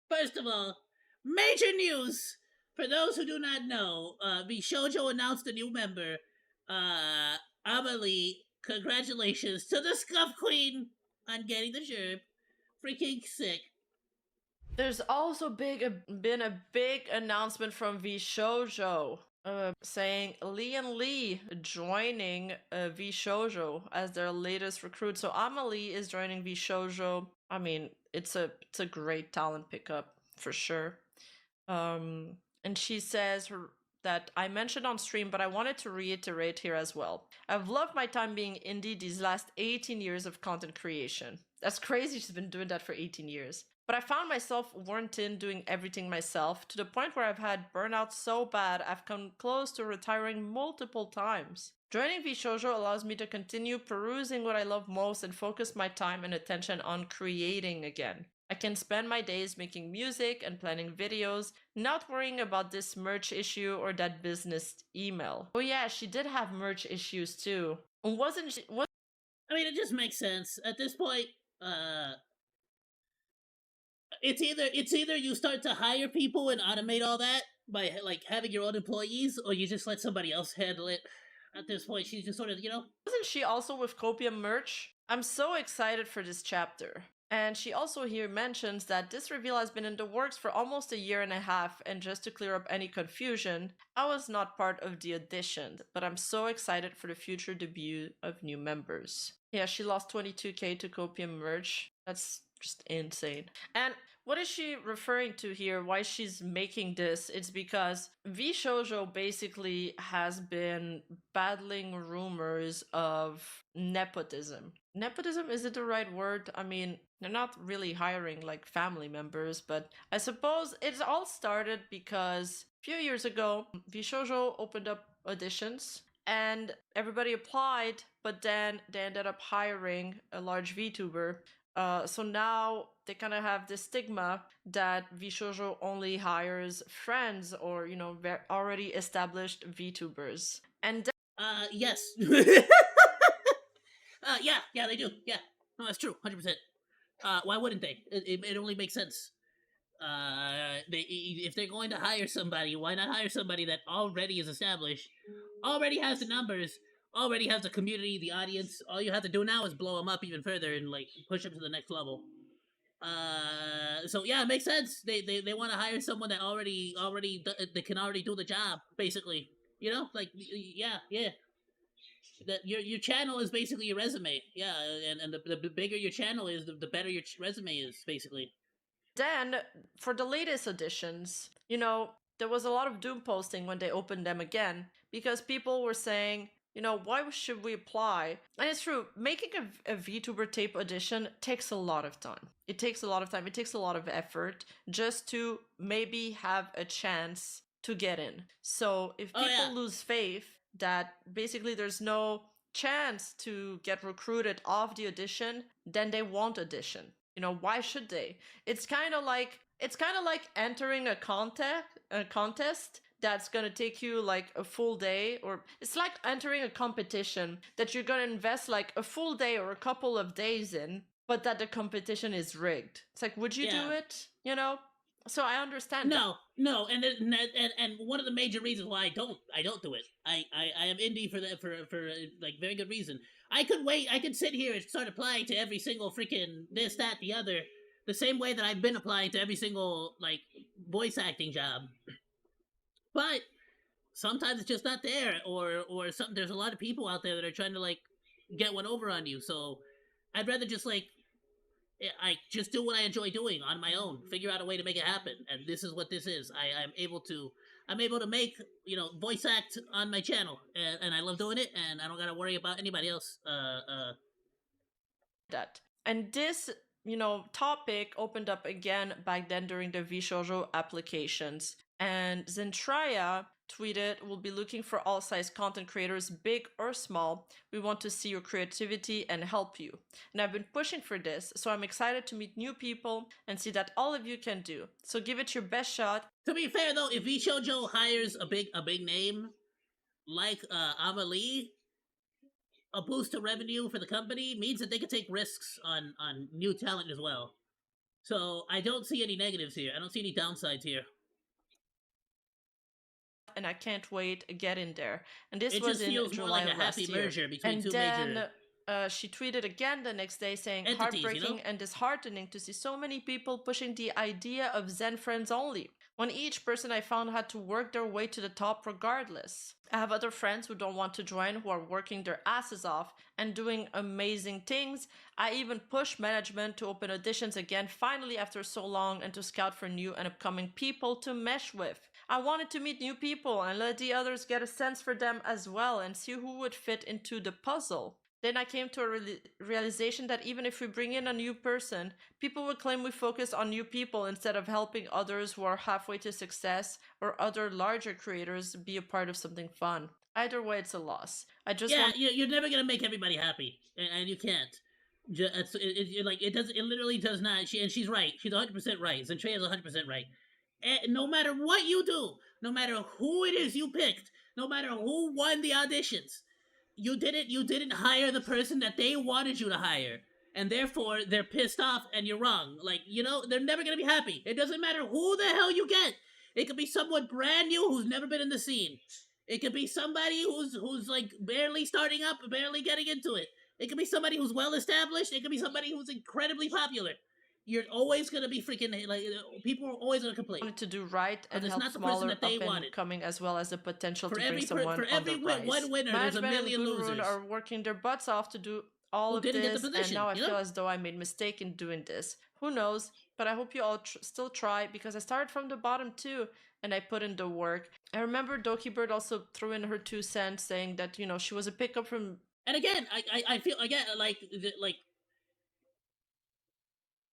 First of all, major news for those who do not know. The Shoujo announced a new member, Amelie. Congratulations to the Scuff Queen on getting the gerb. Freaking sick. There's also been a big announcement from VShojo saying Lee and Lee joining VShojo as their latest recruit. So Amelie is joining VShojo. I mean, it's a great talent pickup for sure. And she says that I mentioned on stream, but I wanted to reiterate here as well. I've loved my time being indie these last 18 years of content creation. That's crazy, she's been doing that for 18 years. But I found myself worn thin doing everything myself to the point where I've had burnout so bad I've come close to retiring multiple times. Joining VShojo allows me to continue perusing what I love most and focus my time and attention on creating again. I can spend my days making music and planning videos, not worrying about this merch issue or that business email. Oh yeah, she did have merch issues too. Wasn't she? I mean, it just makes sense at this point. It's either you start to hire people and automate all that by like having your own employees, or you just let somebody else handle it. At this point, she's just sort of, Wasn't she also with Copium merch? I'm so excited for this chapter. And she also here mentions that this reveal has been in the works for almost a year and a half, and just to clear up any confusion, I was not part of the audition, but I'm so excited for the future debut of new members. Yeah, she lost 22k to Copium merch. That's just insane. And what is she referring to here? Why she's making this? It's because VShojo basically has been battling rumors of nepotism. Nepotism, is it the right word? I mean, they're not really hiring like family members, but I suppose it's all started because a few years ago, VShojo opened up auditions and everybody applied, but then they ended up hiring a large VTuber. So now they kind of have this stigma that VShojo only hires friends or, already established VTubers. And yes. Yeah, they do. Yeah, no, that's true, 100%. Why wouldn't they? It only makes sense. If they're going to hire somebody, why not hire somebody that already is established, already has the numbers, already has the community, the audience? All you have to do now is blow them up even further and like push them to the next level. So yeah, it makes sense. They want to hire someone that they can already do the job, basically. Like yeah. That your channel is basically your resume. Yeah, and the bigger your channel is, the better your resume is, basically. then for the latest editions, there was a lot of doom posting when they opened them again because people were saying, why should we apply? And it's true, making a VTuber tape audition takes a lot of time. It takes a lot of time, it takes a lot of effort just to maybe have a chance to get in. So if people lose faith that basically there's no chance to get recruited off the audition, then they won't audition. Why should they? It's kind of like entering a contest that's gonna take you like a full day, or it's like entering a competition that you're gonna invest like a full day or a couple of days in, but that the competition is rigged. It's like, would you do it? So I understand that. No, and one of the major reasons why I don't do it. I am indie for like very good reason. I could sit here and start applying to every single freaking this, that, the other, the same way that I've been applying to every single like voice acting job. But sometimes it's just not there, or something. There's a lot of people out there that are trying to like get one over on you. So I'd rather just like I just do what I enjoy doing on my own. Figure out a way to make it happen, and this is what this is. I'm able to make voice act on my channel, and I love doing it, and I don't gotta worry about anybody else. That and this topic opened up again back then during the VShojo applications, and Zentraya tweeted, "We'll be looking for all size content creators, big or small. We want to see your creativity and help you." And I've been pushing for this, so I'm excited to meet new people and see that all of you can do. So give it your best shot. To be fair though, if VShojo hires a big name like Amelie, a boost to revenue for the company means that they can take risks on new talent as well. So I don't see any negatives here. I don't see any downsides here. And I can't wait to get in there. And this It was just in feels more July like a of last happy year. merger between And two then major she tweeted again the next day saying, entities, you know? heartbreaking and disheartening to see so many people pushing the idea of Zen friends only, when each person I found had to work their way to the top regardless. I have other friends who don't want to join who are working their asses off and doing amazing things. I even push management to open auditions again finally after so long and to scout for new and upcoming people to mesh with. I wanted to meet new people and let the others get a sense for them as well and see who would fit into the puzzle. Then I came to a realization that even if we bring in a new person, people will claim we focus on new people instead of helping others who are halfway to success or other larger creators be a part of something fun. Either way, it's a loss. I just Yeah, want you're never gonna make everybody happy, and you can't. Like it does. It literally does not. She's right. She's 100% right. Zentrea is 100% right. And no matter what you do, no matter who it is you picked, no matter who won the auditions, you didn't hire the person that they wanted you to hire, and therefore they're pissed off and you're wrong. Like, they're never gonna be happy. It doesn't matter who the hell you get. It could be someone brand new who's never been in the scene. It could be somebody who's like barely starting up, barely getting into it. It could be somebody who's well established. It could be somebody who's incredibly popular. You're always gonna be freaking like people are always gonna complain to do right and because it's help not the person smaller that they up and wanted. coming as well as the potential For to bring every someone on the rise. one winner, there's a Management and million Gurun losers are working their butts off to do all who of didn't get the this, and position. now I feel as though I made a mistake in doing this. Who knows? But I hope you all still try, because I started from the bottom too, and I put in the work. I remember Doki Bird also threw in her 2 cents, saying that she was a pickup from. And again, I feel again like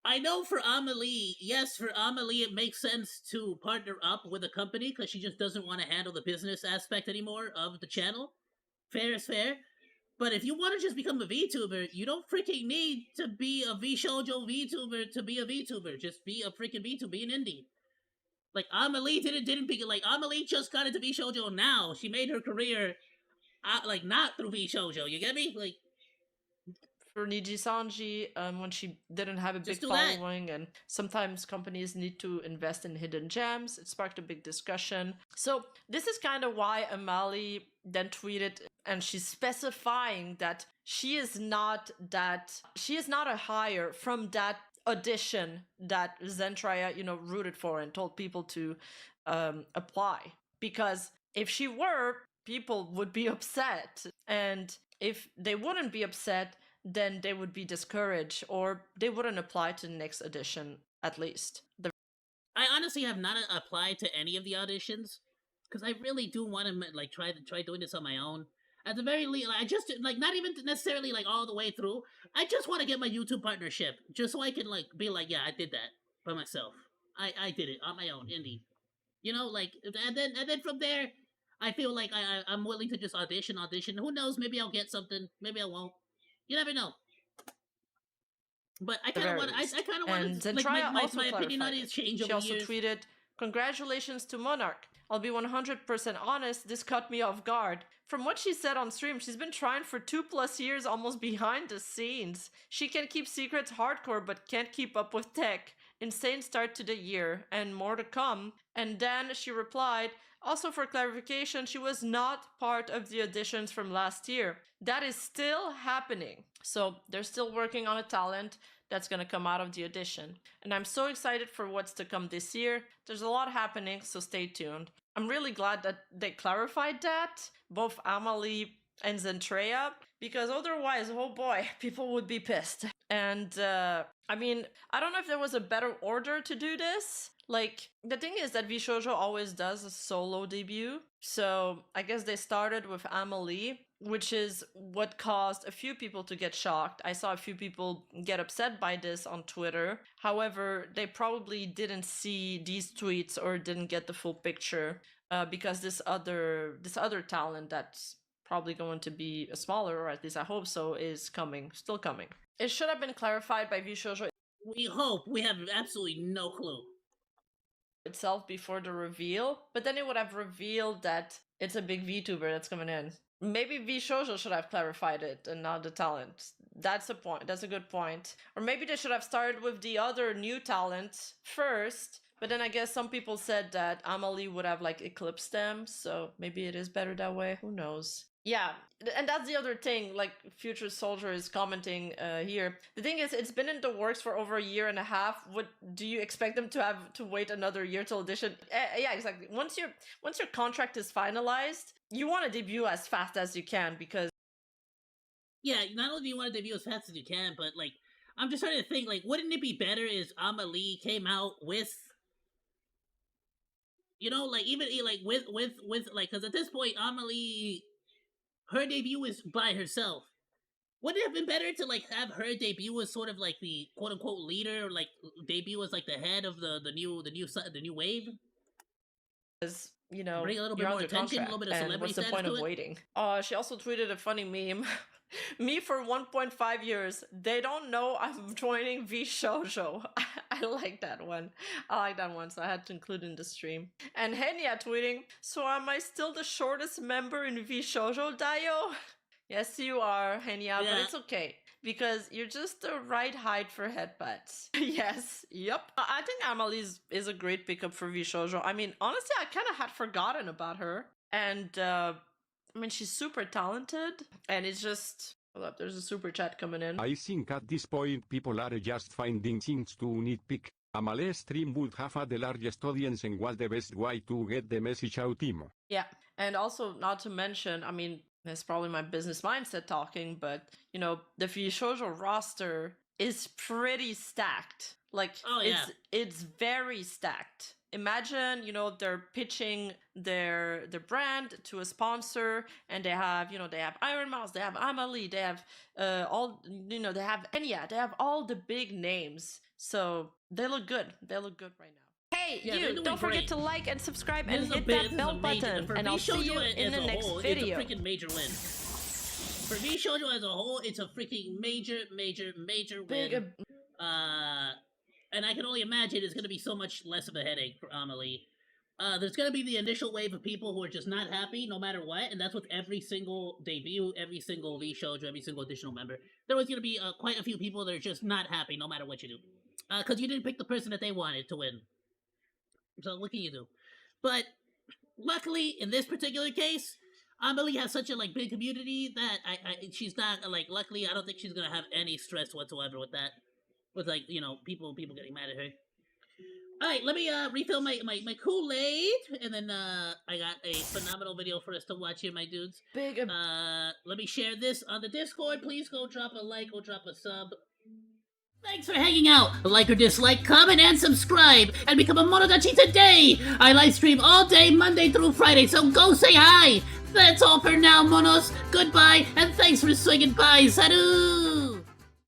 I know for Amelie, yes, for Amelie, it makes sense to partner up with a company because she just doesn't want to handle the business aspect anymore of the channel. Fair is fair. But if you want to just become a VTuber, you don't freaking need to be a VShoujo VTuber to be a VTuber. Just be a freaking VTuber, be an indie. Like Amelie didn't be like Amelie just got into VShoujo now. She made her career like not through VShoujo. You get me? Like For Niji Sanji, when she didn't have a big do that. following, and sometimes companies need to invest in hidden gems. It sparked a big discussion. So this is kind of why Amali then tweeted, and she's specifying that she is not a hire from that audition that Zentraya, rooted for and told people to apply. Because if she were, people would be upset. And if they wouldn't be upset, then they would be discouraged, or they wouldn't apply to the next edition, at least. I honestly have not applied to any of the auditions because I really do want to like try doing this on my own. At the very least, I just like not even necessarily like all the way through. I just want to get my YouTube partnership just so I can like be like, yeah, I did that by myself. I did it on my own, indie. Like and then from there, I feel like I'm willing to just audition. Who knows? Maybe I'll get something. Maybe I won't. You never know. But I kind of want. I kind of want And to like Zentraya my also opinion on clarified it has changed She over also years. tweeted, "Congratulations to Monarch. I'll be 100% honest, this caught me off guard. From what she said on stream, she's been trying for 2+ years almost behind the scenes. She can keep secrets hardcore but can't keep up with tech. Insane start to the year, and more to come." And then she replied, "Also for clarification, she was not part of the auditions from last year. That is still happening." So they're still working on a talent that's going to come out of the audition. And I'm so excited for what's to come this year. There's a lot happening, so stay tuned. I'm really glad that they clarified that, both Amalie and Zentrea, because otherwise, oh boy, people would be pissed. And I mean, I don't know if there was a better order to do this. Like, the thing is that VShoujo always does a solo debut. So I guess they started with Amelie, which is what caused a few people to get shocked. I saw a few people get upset by this on Twitter. However, they probably didn't see these tweets or didn't get the full picture, because this other talent that's probably going to be a smaller, or at least I hope so, is still coming. It should have been clarified by VShoujo We hope. We have absolutely no clue itself before the reveal, but then it would have revealed that it's a big VTuber that's coming in. Maybe VShoujo should have clarified it and not the talent. That's a point. That's a good point. Or maybe they should have started with the other new talent first. But then I guess some people said that Amelie would have like eclipsed them, so maybe it is better that way. Who knows? Yeah, and that's the other thing. Like Future Soldier is commenting here. The thing is, it's been in the works for over a year and a half. What do you expect them to have to wait another year till audition? Yeah, exactly. Once your contract is finalized, you want to debut as fast as you can because. Yeah, not only do you want to debut as fast as you can, but like I'm just trying to think, like, wouldn't it be better if Amelie came out with, you know, like even like with like, because at this point Amelie, her debut is by herself. Wouldn't it have been better to like have her debut as sort of like the quote unquote leader, or like debut as like the head of the new wave? Because you know, bring a little bit you're more under attention, a contract, little bit of and celebrity what's the status point to of it? waiting? She also tweeted a funny meme. Me for 1.5 years. They don't know I'm joining V Shoujo. I like that one. So I had to include in the stream. And Henya tweeting, so am I still the shortest member in V Shoujo, Dayo? Yes, you are, Henya, but it's okay. Because you're just the right height for headbutts. Yes, yep. I think Amelie is a great pickup for V Shoujo. I mean, honestly, I kind of had forgotten about her. And, I mean, she's super talented. And it's just... Hold up, there's a super chat coming in. I think at this point people are just finding things to nitpick. Amelie stream would have had the largest audience and was the best way to get the message out, Timo. Yeah, and also not to mention, I mean, it's probably my business mindset talking, but you know, the Shoujo roster is pretty stacked. Like, it's very stacked. Imagine, you know, they're pitching their brand to a sponsor, and they have Iron Mouse, they have Amelie, they have they have Enya, they have all the big names. So they look good. They look good right now. Hey, you! Don't forget to like and subscribe and hit that bell button, and I'll see you in the next video. It's a freaking major win. For V Shoujo as a whole, it's a freaking major win. And I can only imagine it's going to be so much less of a headache for Amelie. There's going to be the initial wave of people who are just not happy no matter what, and that's with every single debut, every single V Shoujo, every single additional member. There was going to be quite a few people that are just not happy no matter what you do. Because you didn't pick the person that they wanted to win. So what can you do? But luckily, in this particular case, Amelie has such a big community that she's not luckily I don't think she's gonna have any stress whatsoever with that. With people getting mad at her. Alright, let me refill my Kool-Aid, and then I got a phenomenal video for us to watch here, my dudes. Let me share this on the Discord. Please go drop a like, go drop a sub. Thanks for hanging out. Like or dislike, comment, and subscribe, and become a Monodachi today! I live stream all day, Monday through Friday, so go say hi! That's all for now, Monos. Goodbye, and thanks for swinging by. Salut!